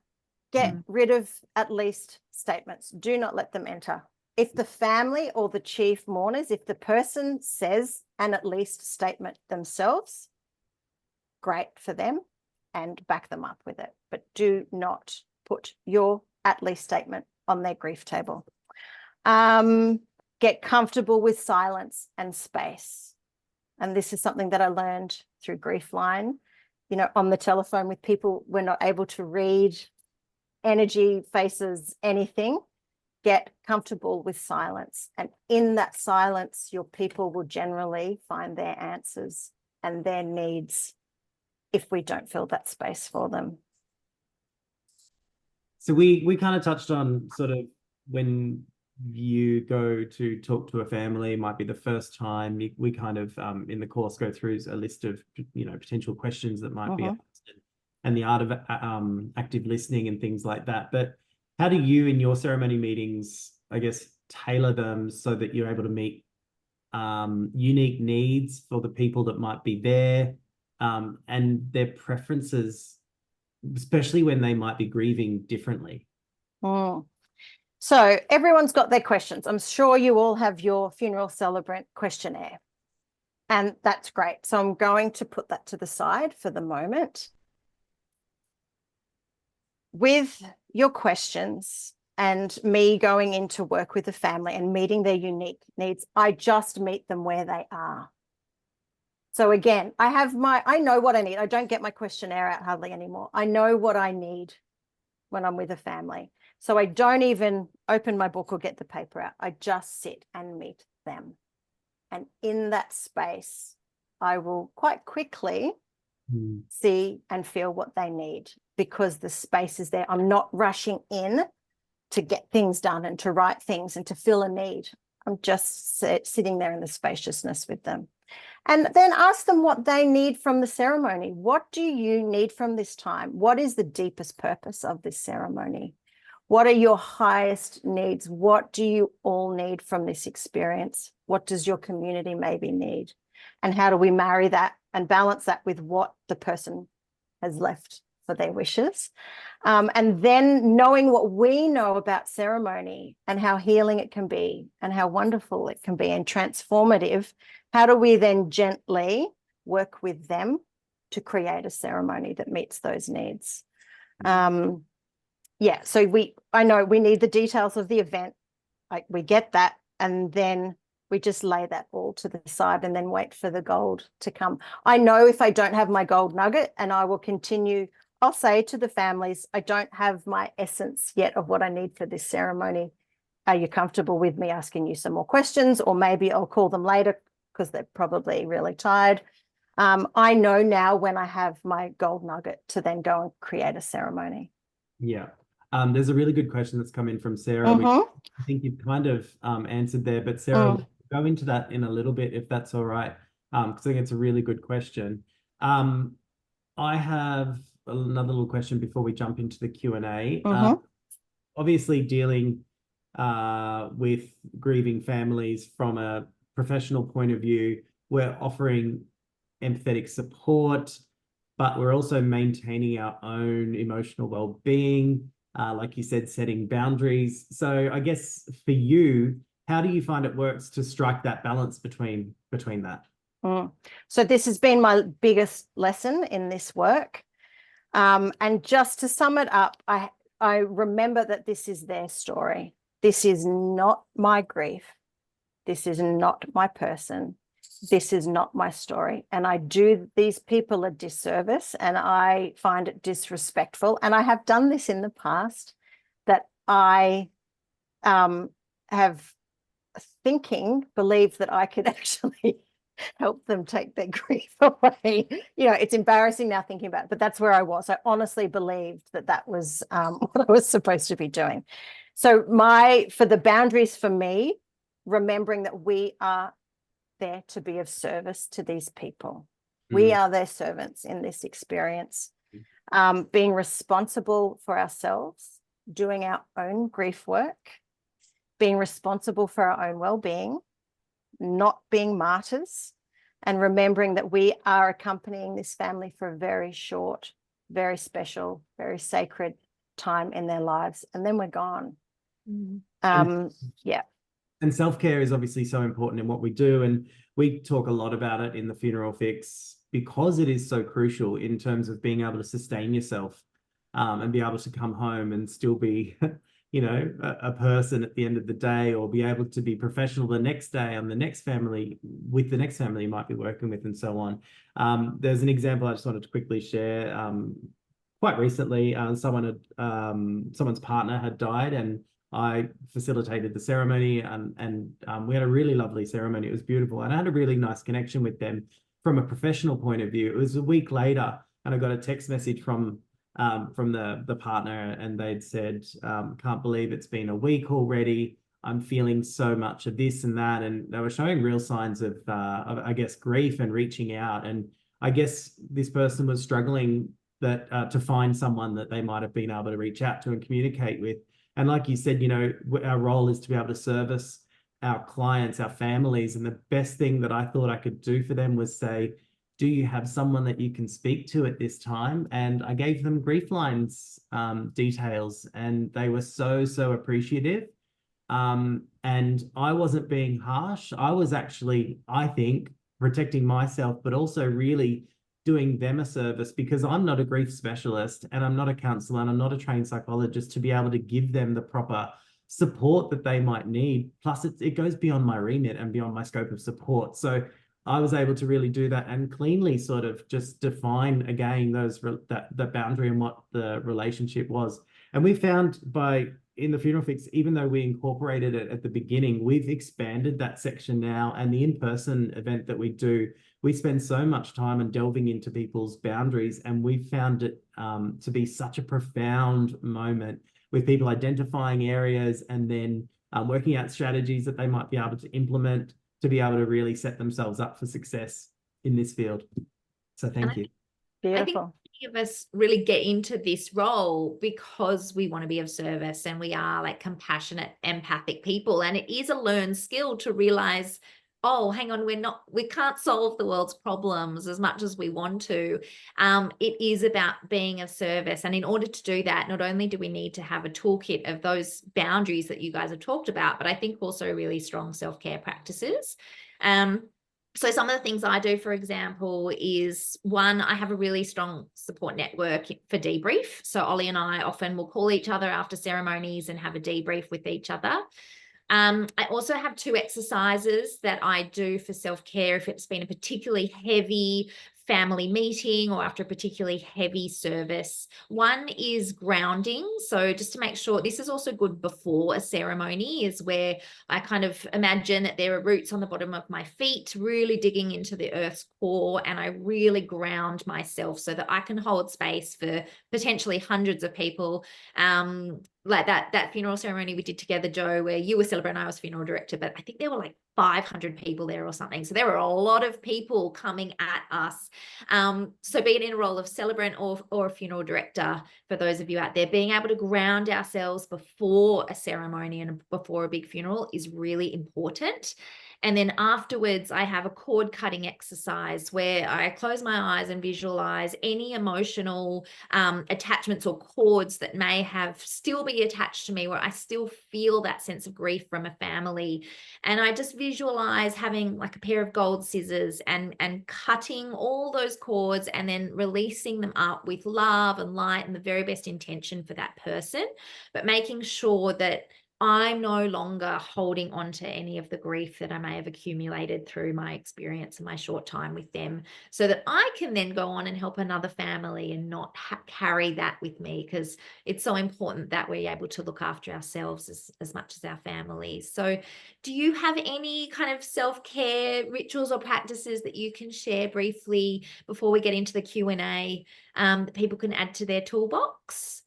Get rid of at least statements. Do not let them enter. If the family or the chief mourners, if the person says an at least statement themselves, great for them, and back them up with it. But do not put your at least statement on their grief table. Get comfortable with silence and space. And this is something that I learned through Grief Line. On the telephone with people, we're not able to read energy, faces, anything. Get comfortable with silence. And in that silence, your people will generally find their answers and their needs if we don't fill that space for them. So we kind of touched on sort of when you go to talk to a family, it might be the first time. We kind of in the course go through a list of potential questions that might be asked, and the art of active listening and things like that. But how do you in your ceremony meetings, I guess, tailor them so that you're able to meet unique needs for the people that might be there, and their preferences, especially when they might be grieving differently? So everyone's got their questions. I'm sure you all have your funeral celebrant questionnaire, and that's great. So I'm going to put that to the side for the moment. With your questions and me going into work with the family and meeting their unique needs, I just meet them where they are. So again, I know what I need. I don't get my questionnaire out hardly anymore. I know what I need when I'm with a family. So I don't even open my book or get the paper out. I just sit and meet them. And in that space, I will quite quickly see and feel what they need, because the space is there. I'm not rushing in to get things done and to write things and to fill a need. I'm just sitting there in the spaciousness with them. And then ask them what they need from the ceremony. What do you need from this time? What is the deepest purpose of this ceremony? What are your highest needs? What do you all need from this experience? What does your community maybe need? And how do we marry that and balance that with what the person has left for their wishes? And then knowing what we know about ceremony and how healing it can be and how wonderful it can be and transformative, how do we then gently work with them to create a ceremony that meets those needs? Yeah, so I know we need the details of the event, like we get that, and then we just lay that all to the side and then wait for the gold to come. I know if I don't have my gold nugget, and I will continue, I'll say to the families, I don't have my essence yet of what I need for this ceremony. Are you comfortable with me asking you some more questions? Or maybe I'll call them later because they're probably really tired. I know now when I have my gold nugget to then go and create a ceremony. Yeah. There's a really good question that's come in from Sarah, which I think you've kind of answered there, but Sarah, we'll go into that in a little bit, if that's all right, because I think it's a really good question. I have another little question before we jump into the Q&A. Obviously, dealing with grieving families from a professional point of view, we're offering empathetic support, but we're also maintaining our own emotional well-being, like you said, setting boundaries. So I guess for you, how do you find it works to strike that balance between that? So this has been my biggest lesson in this work. And just to sum it up, I remember that this is their story. This is not my grief. This is not my person. This is not my story. And I do these people a disservice, and I find it disrespectful. And I have done this in the past, that I have believed that I could actually help them take their grief away. It's embarrassing now thinking about it, but that's where I was. I honestly believed that was what I was supposed to be doing. So for the boundaries for me, remembering that we are there to be of service to these people. We are their servants in this experience. Being responsible for ourselves, doing our own grief work, being responsible for our own well-being, not being martyrs, and remembering that we are accompanying this family for a very short, very special, very sacred time in their lives, and then we're gone. Yeah. And self-care is obviously so important in what we do. And we talk a lot about it in the Funeral Fix because it is so crucial in terms of being able to sustain yourself and be able to come home and still be, a person at the end of the day, or be able to be professional the next day on the next family, with the next family you might be working with, and so on. There's an example I just wanted to quickly share. Quite recently, someone's partner had died, and I facilitated the ceremony, and we had a really lovely ceremony. It was beautiful, and I had a really nice connection with them from a professional point of view. It was a week later, and I got a text message from the partner, and they'd said, "Can't believe it's been a week already. I'm feeling so much of this and that," and they were showing real signs of I guess, grief and reaching out. And I guess this person was struggling to find someone that they might have been able to reach out to and communicate with. And like you said, our role is to be able to service our clients, our families. And the best thing that I thought I could do for them was say, do you have someone that you can speak to at this time? And I gave them Grief Line's details, and they were so, so appreciative. And I wasn't being harsh. I was actually, I think, protecting myself, but also really doing them a service, because I'm not a grief specialist, and I'm not a counselor, and I'm not a trained psychologist to be able to give them the proper support that they might need. Plus, it goes beyond my remit and beyond my scope of support. So I was able to really do that and cleanly sort of just define again that boundary and what the relationship was. And we found in the Funeral Fix, even though we incorporated it at the beginning, we've expanded that section now. And the in-person event that we do, we spend so much time on delving into people's boundaries, and we found it to be such a profound moment, with people identifying areas and then working out strategies that they might be able to implement to be able to really set themselves up for success in this field. So thank you. Beautiful. of us really get into this role because we want to be of service and we are like compassionate, empathic people. And it is a learned skill to realize, oh, hang on, we can't solve the world's problems as much as we want to. It is about being of service. And in order to do that, not only do we need to have a toolkit of those boundaries that you guys have talked about, but I think also really strong self-care practices. So some of the things I do, for example, is one, I have a really strong support network for debrief. So Ollie and I often will call each other after ceremonies and have a debrief with each other. I also have 2 exercises that I do for self-care if it's been a particularly heavy family meeting or after a particularly heavy service. One is grounding. So just to make sure, this is also good before a ceremony, is where I kind of imagine that there are roots on the bottom of my feet, really digging into the earth's core, and I really ground myself so that I can hold space for potentially hundreds of people. Like that funeral ceremony we did together, Joe, where you were celebrating, I was funeral director, but I think there were like 500 people there or something. So there were a lot of people coming at us. So being in a role of celebrant or a funeral director, for those of you out there, being able to ground ourselves before a ceremony and before a big funeral is really important. And then afterwards, I have a cord cutting exercise where I close my eyes and visualize any emotional attachments or cords that may have still be attached to me, where I still feel that sense of grief from a family. And I just visualize having like a pair of gold scissors and cutting all those cords and then releasing them up with love and light and the very best intention for that person, but making sure that I'm no longer holding on to any of the grief that I may have accumulated through my experience and my short time with them, so that I can then go on and help another family and not carry that with me, because it's so important that we're able to look after ourselves as much as our families. So do you have any kind of self-care rituals or practices that you can share briefly before we get into the Q&A that people can add to their toolbox?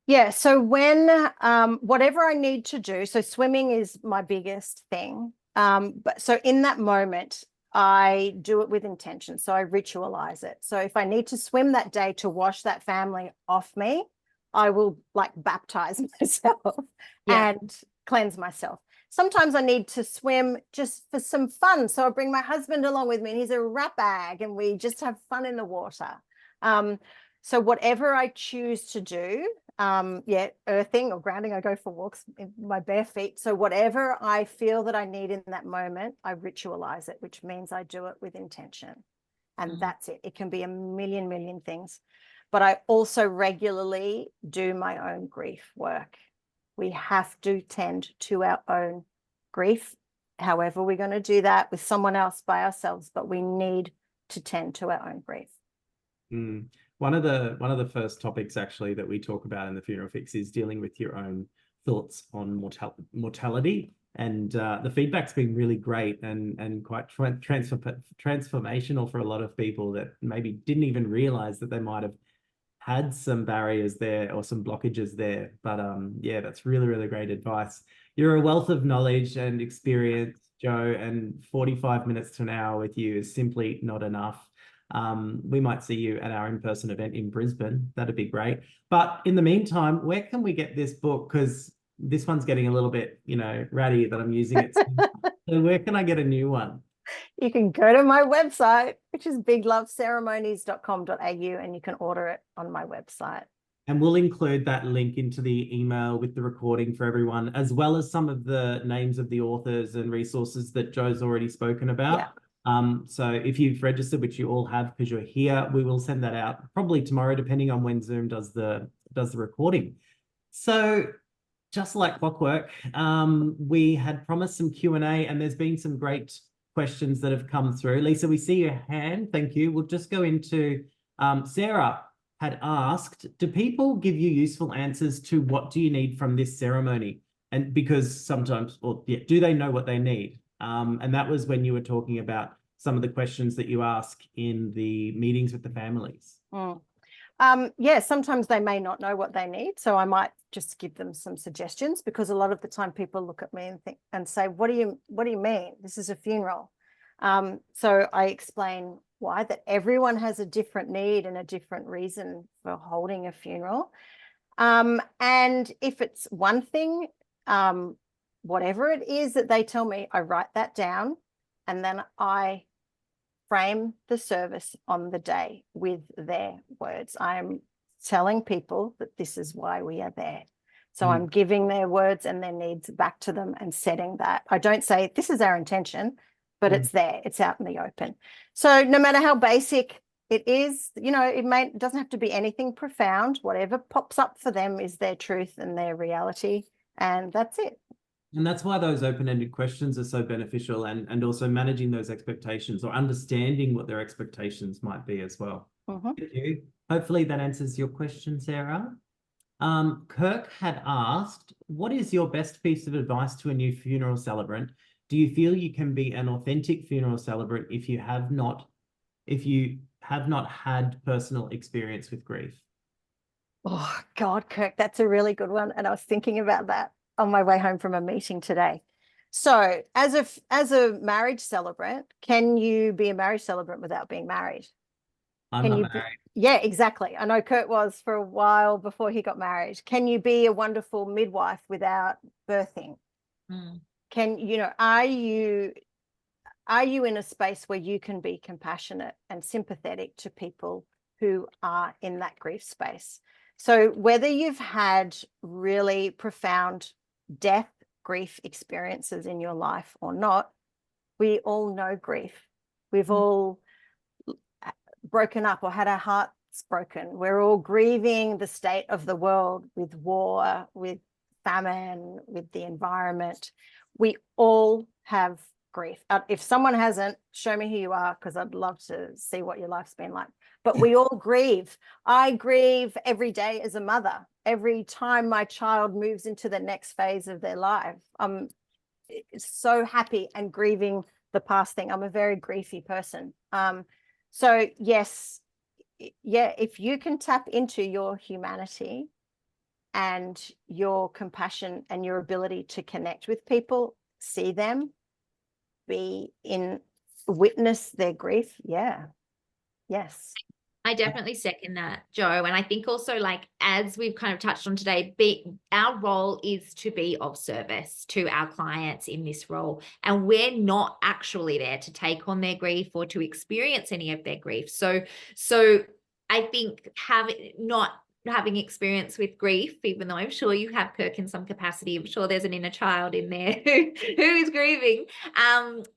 Yeah, so when whatever I need to do, so swimming is my biggest thing. But so in that moment, I do it with intention. So I ritualize it. So if I need to swim that day to wash that family off me, I will like baptize myself and cleanse myself. Sometimes I need to swim just for some fun. So I bring my husband along with me, and he's a rat bag, and we just have fun in the water. So whatever I choose to do, earthing or grounding, I go for walks in my bare feet. So whatever I feel that I need in that moment, I ritualize it, which means I do it with intention. And that's it. It can be a million things. But I also regularly do my own grief work. We have to tend to our own grief. However, we're going to do that with someone else, by ourselves, but we need to tend to our own grief. One of the first topics actually that we talk about in the Funeral Fix is dealing with your own thoughts on mortality, and the feedback's been really great and quite transformational for a lot of people that maybe didn't even realize that they might have had some barriers there or some blockages there. But yeah, that's really great advice. You're a wealth of knowledge and experience, Joe, and 45 minutes to an hour with you is simply not enough. We might see you at our in-person event in Brisbane. That'd be great. But in the meantime, where can we get this book? Because this one's getting a little bit, ratty that I'm using it. So where can I get a new one? You can go to my website, which is bigloveceremonies.com.au, and you can order it on my website. And we'll include that link into the email with the recording for everyone, as well as some of the names of the authors and resources that Joe's already spoken about. Yeah. So if you've registered, which you all have because you're here, we will send that out probably tomorrow, depending on when Zoom does the recording. So just like clockwork, we had promised some Q&A, and there's been some great questions that have come through. Lisa, we see your hand. Thank you. We'll just go into Sarah had asked, do people give you useful answers to what do you need from this ceremony? And because sometimes, do they know what they need? And that was when you were talking about some of the questions that you ask in the meetings with the families. Yeah, sometimes they may not know what they need. So I might just give them some suggestions, because a lot of the time people look at me and think and say, what do you mean? This is a funeral. So I explain why, that everyone has a different need and a different reason for holding a funeral. And if it's one thing, whatever it is that they tell me, I write that down, and then I frame the service on the day with their words. I'm telling people that this is why we are there. So I'm giving their words and their needs back to them and setting that. I don't say this is our intention, but it's there, it's out in the open. So no matter how basic it is, you know, it doesn't have to be anything profound. Whatever pops up for them is their truth and their reality, and that's it. And that's why those open-ended questions are so beneficial, and also managing those expectations or understanding what their expectations might be as well. Thank you. Hopefully that answers your question, Sarah. Kirk had asked, what is your best piece of advice to a new funeral celebrant? Do you feel you can be an authentic funeral celebrant if you have not had personal experience with grief? Oh God, Kirk, that's a really good one. And I was thinking about that on my way home from a meeting today. So as a marriage celebrant, can you be a marriage celebrant without being married? I'm not married. Yeah, exactly. I know Kurt was for a while before he got married. Can you be a wonderful midwife without birthing? Can, you know, are you in a space where you can be compassionate and sympathetic to people who are in that grief space? So whether you've had really profound death, grief experiences in your life or not, we all know grief. We've all broken up or had our hearts broken. We're all grieving the state of the world with war, with famine, with the environment. We all have grief. If someone hasn't, show me who you are, because I'd love to see what your life's been like. But we all grieve. I grieve every day as a mother. Every time my child moves into the next phase of their life, I'm so happy and grieving the past thing. I'm a very griefy person. So yes, yeah, if you can tap into your humanity and your compassion and your ability to connect with people, see them, witness their grief. Yeah. Yes. I definitely second that, Joe. And I think also, like, as we've kind of touched on today, our role is to be of service to our clients in this role. And we're not actually there to take on their grief or to experience any of their grief. So I think not having experience with grief, even though I'm sure you have, Kirk, in some capacity, I'm sure there's an inner child in there who is grieving,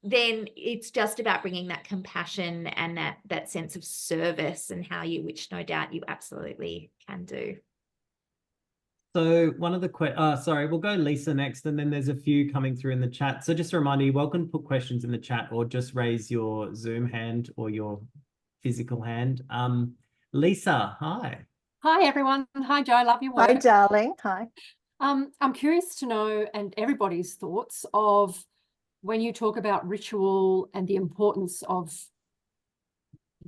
then it's just about bringing that compassion and that sense of service, and which no doubt you absolutely can do. So one of the sorry, we'll go Lisa next, and then there's a few coming through in the chat. So just a reminder, you're welcome to put questions in the chat or just raise your Zoom hand or your physical hand. Lisa, hi. Hi, everyone. Hi, Joe. Love your work. Hi, darling. Hi. I'm curious to know, and everybody's thoughts of, when you talk about ritual and the importance of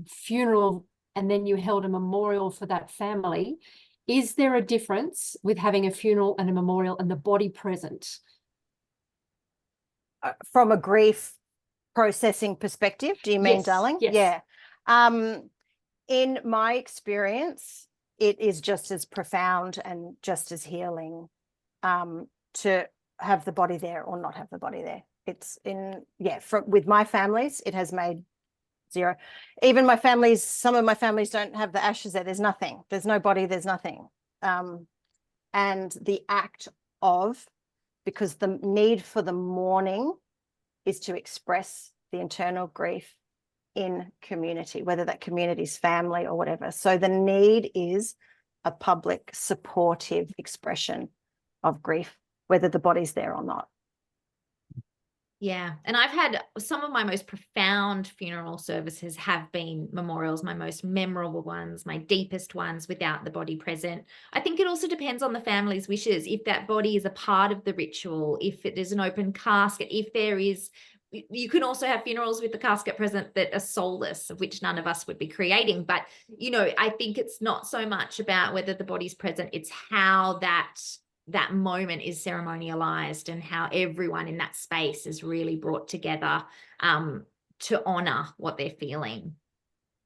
funeral, and then you held a memorial for that family, is there a difference with having a funeral and a memorial and the body present? From a grief processing perspective, do you mean, Yes, darling? yes. Yeah. In my experience, it is just as profound and just as healing to have the body there or not have the body there. It's with my families, it has made zero. Even some of my families don't have the ashes there. There's nothing. There's no body. There's nothing. And the act of, because the need for the mourning is to express the internal grief in community, whether that community is family or whatever. So the need is a public supportive expression of grief, whether the body's there or not. Yeah. And I've had some of my most profound funeral services have been memorials, my most memorable ones, my deepest ones without the body present. I think it also depends on the family's wishes. If that body is a part of the ritual, if it is an open casket, you can also have funerals with the casket present that are soulless, of which none of us would be creating. But, I think it's not so much about whether the body's present, it's how that moment is ceremonialized and how everyone in that space is really brought together to honor what they're feeling.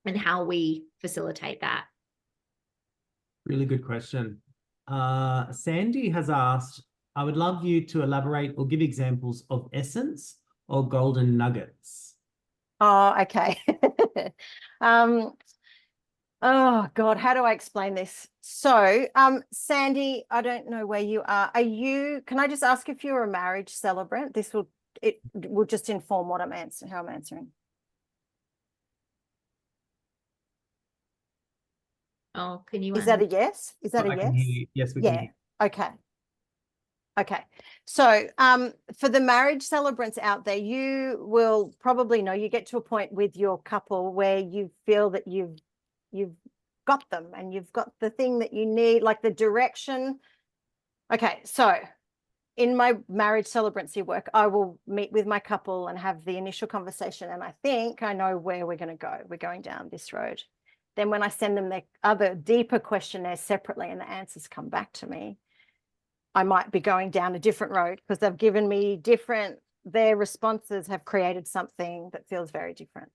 and how we facilitate that. Really good question. Sandy has asked, I would love you to elaborate or give examples of essence or golden nuggets. Oh, okay. Oh God, how do I explain this? So, Sandy, I don't know where you are. Can I just ask if you're a marriage celebrant? It will just inform what I'm answering, how I'm answering. Oh, can you? Is that a yes? Is that a I yes? can hear you. Yes, we can hear Yeah. you. Okay. Okay. So, for the marriage celebrants out there, you will probably know you get to a point with your couple where you feel that you've got them and you've got the thing that you need, like the direction. Okay. So in my marriage celebrancy work, I will meet with my couple and have the initial conversation. And I think I know where we're going to go. We're going down this road. Then when I send them their other deeper questionnaires separately and the answers come back to me, I might be going down a different road because they've given me their responses have created something that feels very different.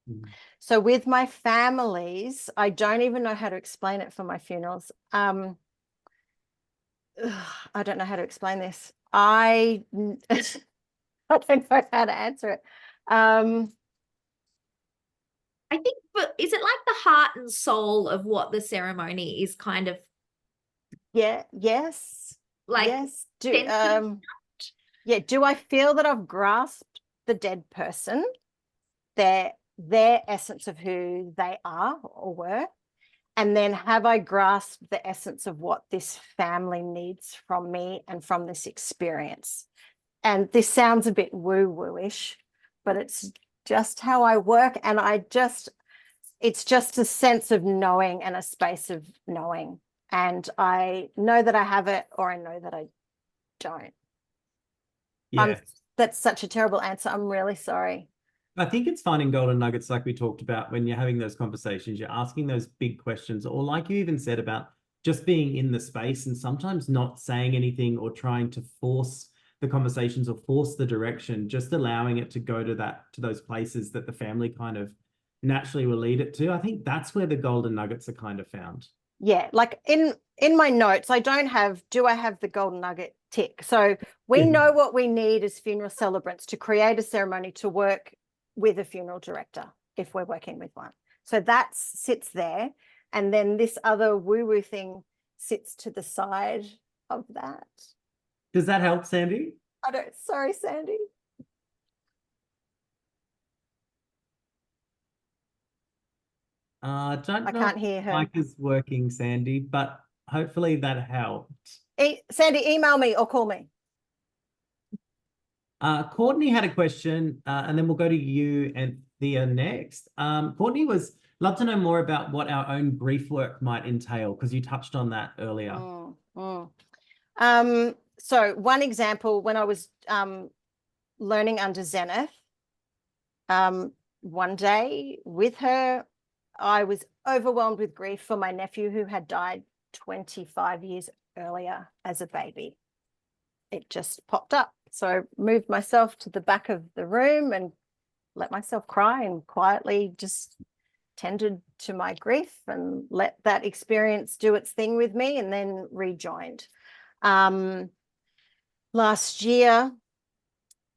Mhm. So with my families, I don't even know how to explain it for my funerals. I don't know how to explain this. I don't know how to answer it. I think, but is it like the heart and soul of what the ceremony is kind of Yeah, yes. like? Yes. Centered? Do I feel that I've grasped the dead person, their essence of who they are or were? And then have I grasped the essence of what this family needs from me and from this experience? And this sounds a bit woo-woo-ish, but it's just how I work. And it's just a sense of knowing and a space of knowing. And I know that I have it or I know that I don't. Yeah. That's such a terrible answer. I'm really sorry. I think it's finding golden nuggets like we talked about when you're having those conversations, you're asking those big questions, or like you even said about just being in the space and sometimes not saying anything or trying to force the conversations or force the direction, just allowing it to go to those places that the family kind of naturally will lead it to. I think that's where the golden nuggets are kind of found. Yeah, like in my notes, do I have the golden nugget tick? So we know what we need as funeral celebrants to create a ceremony to work with a funeral director if we're working with one. So that sits there. And then this other woo-woo thing sits to the side of that. Does that help, Sandy? Sorry, Sandy. I don't I know can't if hear her. mic is working, Sandy, but hopefully that helped. Sandy, email me or call me. Courtney had a question, and then we'll go to you and Thea next. Courtney love to know more about what our own grief work might entail, because you touched on that earlier. So one example, when I was learning under Zenith, one day with her, I was overwhelmed with grief for my nephew who had died 25 years earlier as a baby. It just popped up. So I moved myself to the back of the room and let myself cry and quietly just tended to my grief and let that experience do its thing with me, and then rejoined. Last year,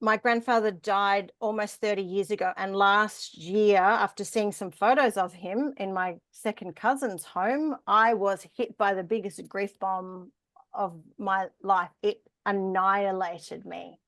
my grandfather died almost 30 years ago. And last year, after seeing some photos of him in my second cousin's home, I was hit by the biggest grief bomb of my life. It annihilated me.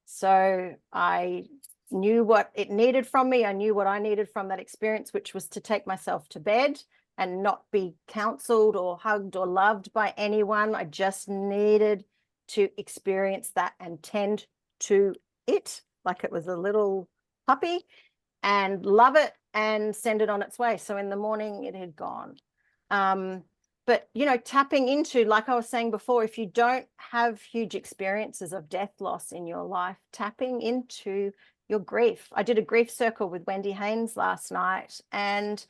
So I knew what it needed from me. I knew what I needed from that experience, which was to take myself to bed and not be counseled or hugged or loved by anyone. I just needed to experience that and tend to it like it was a little puppy and love it and send it on its way. So in the morning it had gone. But, tapping into, like I was saying before, if you don't have huge experiences of death loss in your life, tapping into your grief. I did a grief circle with Wendy Haynes last night, and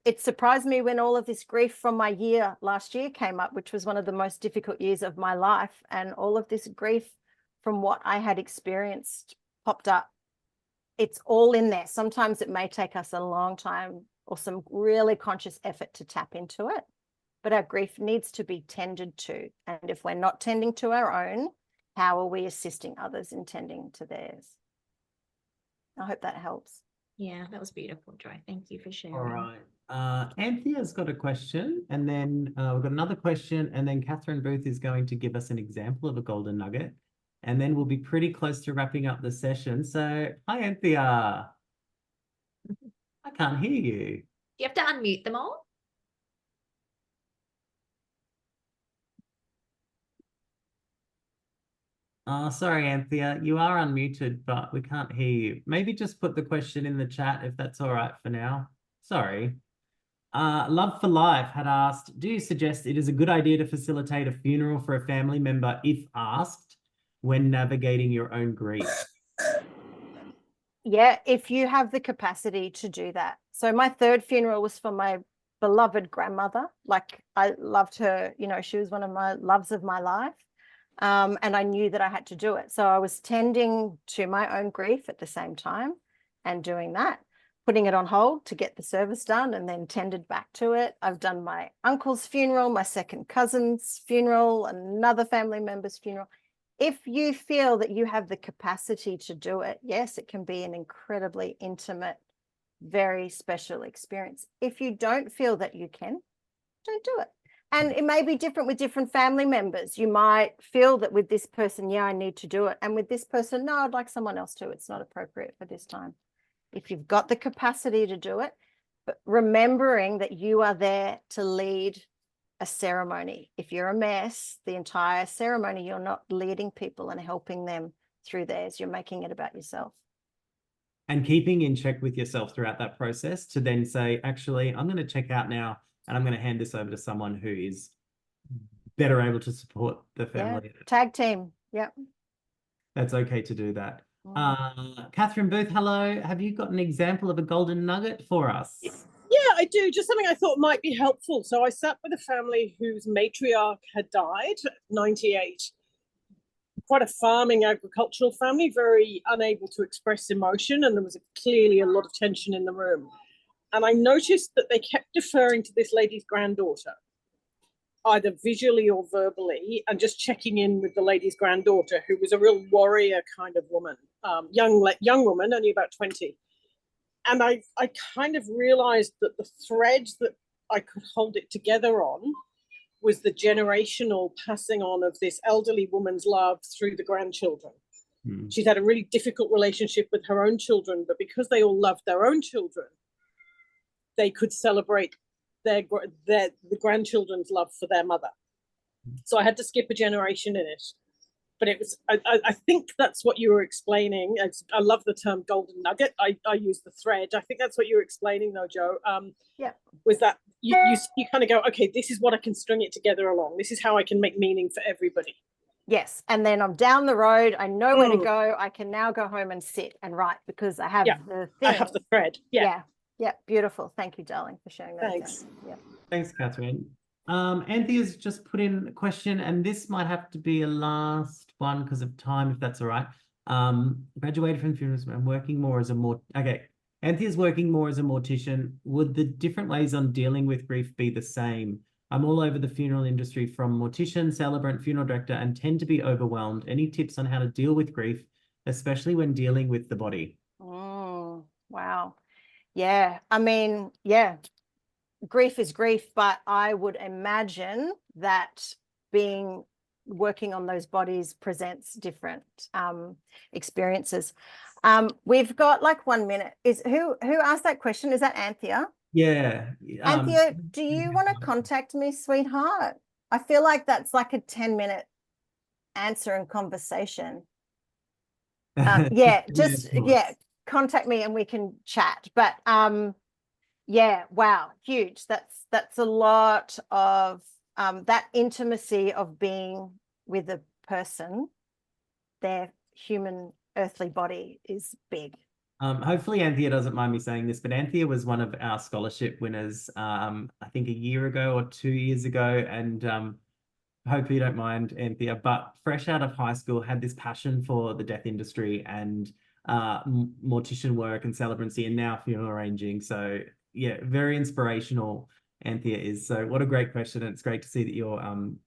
it surprised me when all of this grief from my year last year came up, which was one of the most difficult years of my life. And all of this grief from what I had experienced popped up. it's all in there. Sometimes it may take us a long time or some really conscious effort to tap into it, but our grief needs to be tended to. And if we're not tending to our own, how are we assisting others in tending to theirs? I hope that helps. Yeah, that was beautiful, Joy. Thank you for sharing. All right. Anthea's got a question, and then we've got another question, and then Catherine Booth is going to give us an example of a golden nugget, and then we'll be pretty close to wrapping up the session. So, hi, Anthea. I can't hear you. You have to unmute them all. Oh, sorry, Anthea. You are unmuted, but we can't hear you. Maybe just put the question in the chat if that's all right for now. Sorry. Love for Life had asked, do you suggest it is a good idea to facilitate a funeral for a family member if asked when navigating your own grief? Yeah, if you have the capacity to do that. So my third funeral was for my beloved grandmother. Like, I loved her, you know, she was one of my loves of my life. And I knew that I had to do it. So I was tending to my own grief at the same time and doing that, putting it on hold to get the service done, and then tended back to it. I've done my uncle's funeral, my second cousin's funeral, another family member's funeral. If you feel that you have the capacity to do it, yes, it can be an incredibly intimate, very special experience. If you don't feel that you can, don't do it. And it may be different with different family members. You might feel that with this person, yeah, I need to do it. And with this person, no, I'd like someone else to. It's not appropriate for this time. If you've got the capacity to do it, but remembering that you are there to lead a ceremony. If you're a mess, the entire ceremony, you're not leading people and helping them through theirs. You're making it about yourself. And keeping in check with yourself throughout that process to then say, actually, I'm going to check out now and I'm going to hand this over to someone who is better able to support the family. Yeah. Tag team. Yeah. That's okay to do that. Catherine Booth, hello. Have you got an example of a golden nugget for us? Yeah, I do. Just something I thought might be helpful. So I sat with a family whose matriarch had died at 98. Quite a farming agricultural family, very unable to express emotion, and there was clearly a lot of tension in the room. And I noticed that they kept deferring to this lady's granddaughter, either visually or verbally, and just checking in with the lady's granddaughter, who was a real warrior kind of woman, young woman, only about 20. And I kind of realized that the thread that I could hold it together on was the generational passing on of this elderly woman's love through the grandchildren. She's had a really difficult relationship with her own children, but because they all loved their own children, they could celebrate the grandchildren's love for their mother. So I had to skip a generation in it. But it was, I think that's what you were explaining. I love the term golden nugget. I use the thread. I think that's what you were explaining though, Jo. Yeah. Was that you kind of go, okay, this is what I can string it together along. This is how I can make meaning for everybody. Yes. And then I'm down the road. I know where to go. I can now go home and sit and write because I have the thing. I have the thread. Yeah. Yeah. Beautiful. Thank you, darling, for sharing that. Thanks. Yeah. Thanks, Catherine. Anthea's just put in a question, and this might have to be a last one because of time, if that's all right. Graduated from funerals and working more as a Anthea's working more as a mortician. Would the different ways on dealing with grief be the same? I'm all over the funeral industry, from mortician, celebrant, funeral director, and tend to be overwhelmed. Any tips on how to deal with grief, especially when dealing with the body? Oh, wow. Yeah. I mean, yeah. Grief is grief, but I would imagine that working on those bodies presents different experiences. We've got like 1 minute. Who asked that question? Is that Anthea? Yeah. Anthea, do you want to contact me, sweetheart? I feel like that's like a 10-minute answer and conversation. Contact me and we can chat. But yeah, wow, huge. That's a lot of that intimacy of being with a person, their human earthly body is big. Hopefully Anthea doesn't mind me saying this, but Anthea was one of our scholarship winners, I think a year ago or 2 years ago. And hopefully you don't mind, Anthea, but fresh out of high school, had this passion for the death industry. And mortician work and celebrancy, and now funeral arranging. So yeah, very inspirational, Anthea is. So what a great question. And it's great to see that you're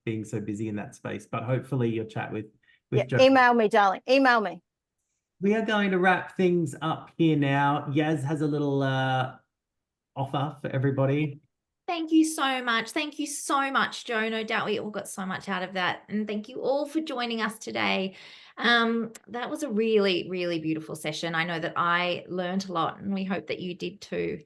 being so busy in that space. But hopefully you'll chat with Jo. Email me, darling. Email me. We are going to wrap things up here now. Yaz has a little offer for everybody. Thank you so much. Thank you so much, Jo. No doubt we all got so much out of that. And thank you all for joining us today. That was a really, really beautiful session. I know that I learned a lot, and we hope that you did too.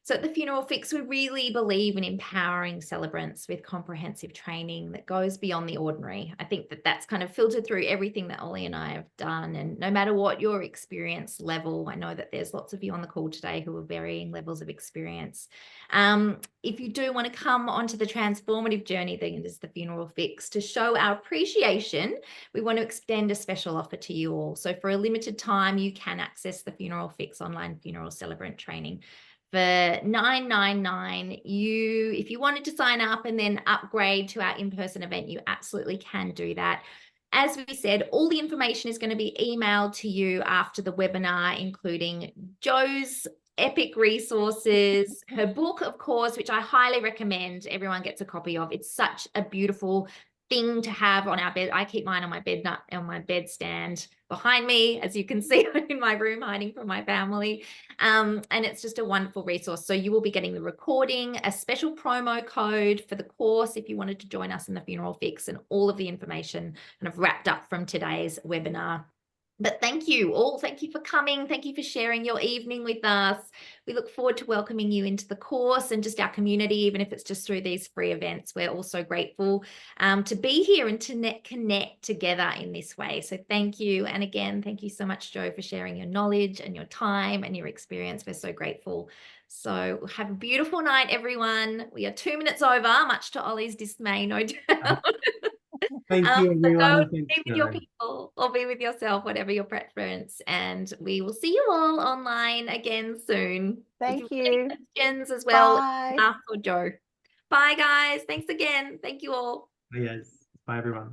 So at the Funeral Fix, we really believe in empowering celebrants with comprehensive training that goes beyond the ordinary. I think that that's kind of filtered through everything that Ollie and I have done. And no matter what your experience level, I know that there's lots of you on the call today who are varying levels of experience. If you do want to come onto the transformative journey that is the Funeral Fix, to show our appreciation, we want to extend a special offer to you all. So for a limited time, you can access the Funeral Fix online funeral celebrant training for $9.99. If you wanted to sign up and then upgrade to our in-person event, you absolutely can do that. As we said, all the information is going to be emailed to you after the webinar, including Jo's epic resources, her book, of course, which I highly recommend everyone gets a copy of. It's such a beautiful thing to have on our bed. I keep mine on my bed stand behind me, as you can see. I'm in my room hiding from my family. And it's just a wonderful resource. So you will be getting the recording, a special promo code for the course if you wanted to join us in the Funeral Fix, and all of the information kind of wrapped up from today's webinar. But thank you all. Thank you for coming. Thank you for sharing your evening with us. We look forward to welcoming you into the course and just our community, even if it's just through these free events. We're also grateful to be here and to connect together in this way. So thank you. And again, thank you so much, Jo, for sharing your knowledge and your time and your experience. We're so grateful. So have a beautiful night, everyone. We are 2 minutes over, much to Ollie's dismay, no doubt. Thank you, everyone. So be with your people or be with yourself, whatever your preference. And we will see you all online again soon. Thank you. Questions as well. Bye. Ask for Jo. Bye, guys. Thanks again. Thank you all. Yes. Bye, everyone.